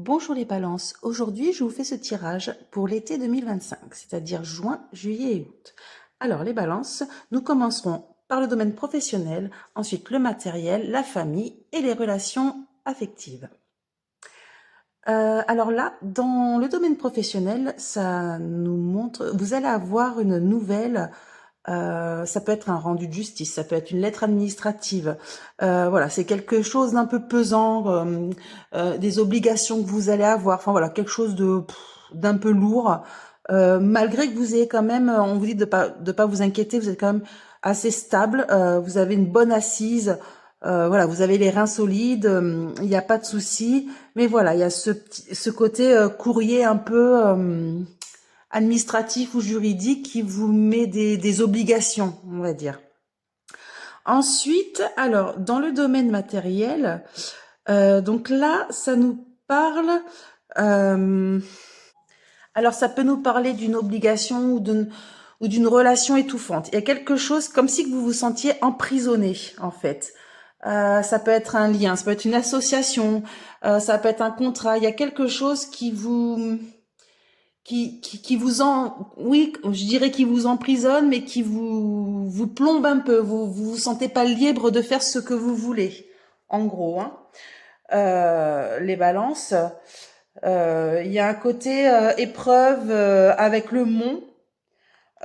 Bonjour les balances, aujourd'hui je vous fais ce tirage pour l'été 2025, c'est-à-dire juin, juillet et août. Alors les balances, nous commencerons par le domaine professionnel, ensuite le matériel, la famille et les relations affectives. Alors là, dans le domaine professionnel, ça nous montre, vous allez avoir une nouvelle. Ça peut être un rendu de justice, ça peut être une lettre administrative. Voilà, c'est quelque chose d'un peu pesant, des obligations que vous allez avoir. Enfin voilà, quelque chose d'un peu lourd. Malgré que vous ayez quand même, on vous dit de pas vous inquiéter, vous êtes quand même assez stable. Vous avez une bonne assise. Voilà, vous avez les reins solides. Il n'y a pas de souci. Mais voilà, il y a ce côté courrier un peu administratif ou juridique qui vous met des obligations, on va dire. Ensuite, alors, dans le domaine matériel, donc là, ça nous parle... alors, ça peut nous parler d'une obligation ou d'une relation étouffante. Il y a quelque chose comme si que vous vous sentiez emprisonné, en fait. Ça peut être un lien, ça peut être une association, ça peut être un contrat. Il y a quelque chose qui vous oui, je dirais qui vous emprisonne, mais qui vous plombe un peu. Vous sentez pas libre de faire ce que vous voulez, en gros. Hein. Les balances, il y a un côté épreuve avec le mont.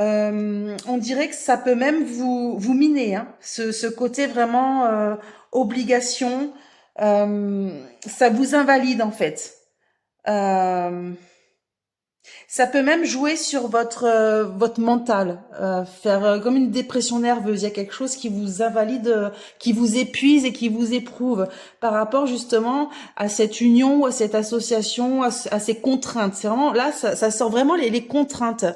On dirait que ça peut même vous miner, hein, ce côté vraiment obligation. Ça vous invalide en fait. Ça peut même jouer sur votre mental, faire comme une dépression nerveuse. Il y a quelque chose qui vous invalide, qui vous épuise et qui vous éprouve par rapport justement à cette union ou à cette association, à ces contraintes. C'est vraiment là, ça sort vraiment les contraintes.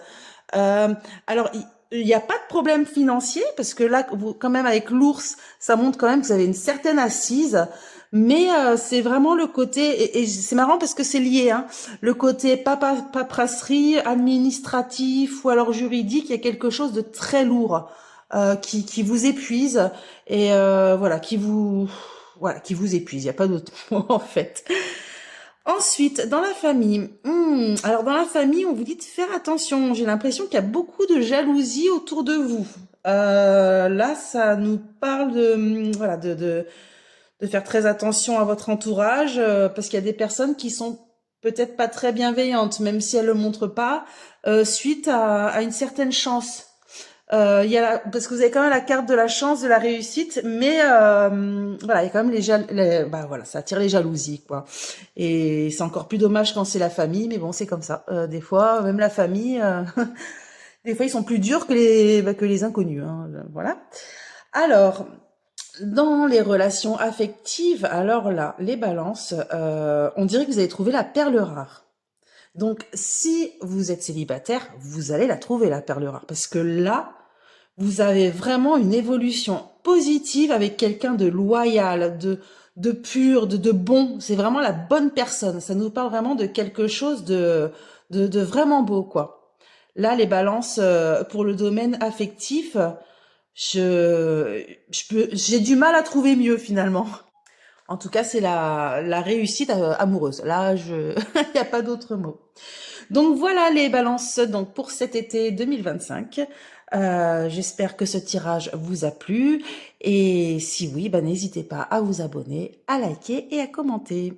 Euh, alors, il n'y a pas de problème financier parce que là, vous, quand même, avec l'ours, ça montre quand même que vous avez une certaine assise. Mais c'est vraiment le côté, et c'est marrant parce que c'est lié, hein, le côté paperasserie, administratif ou alors juridique, il y a quelque chose de très lourd qui vous épuise et voilà, qui vous épuise. Il n'y a pas d'autre mot en fait. Ensuite, dans la famille, alors dans la famille, on vous dit de faire attention. J'ai l'impression qu'il y a beaucoup de jalousie autour de vous. Là, ça nous parle voilà, de faire très attention à votre entourage, parce qu'il y a des personnes qui sont peut-être pas très bienveillantes, même si elles le montrent pas, suite à une certaine chance. Il y a parce que vous avez quand même la carte de la chance, de la réussite, mais voilà, il y a quand même bah voilà, ça attire les jalousies, quoi. Et c'est encore plus dommage quand c'est la famille, mais bon, c'est comme ça. Des fois, même la famille, des fois, ils sont plus durs que les inconnus, hein, voilà. Alors, dans les relations affectives, alors là, les balances, on dirait que vous avez trouvé la perle rare. Donc, si vous êtes célibataire, vous allez la trouver, la perle rare. Parce que là, vous avez vraiment une évolution positive avec quelqu'un de loyal, de pur, de bon. C'est vraiment la bonne personne. Ça nous parle vraiment de quelque chose de vraiment beau, quoi. Là, les balances, pour le domaine affectif, j'ai du mal à trouver mieux, finalement. En tout cas, c'est la réussite amoureuse. Là, il n'y a pas d'autre mot. Donc voilà les balances donc pour cet été 2025. J'espère que ce tirage vous a plu. Et si oui, bah, n'hésitez pas à vous abonner, à liker et à commenter.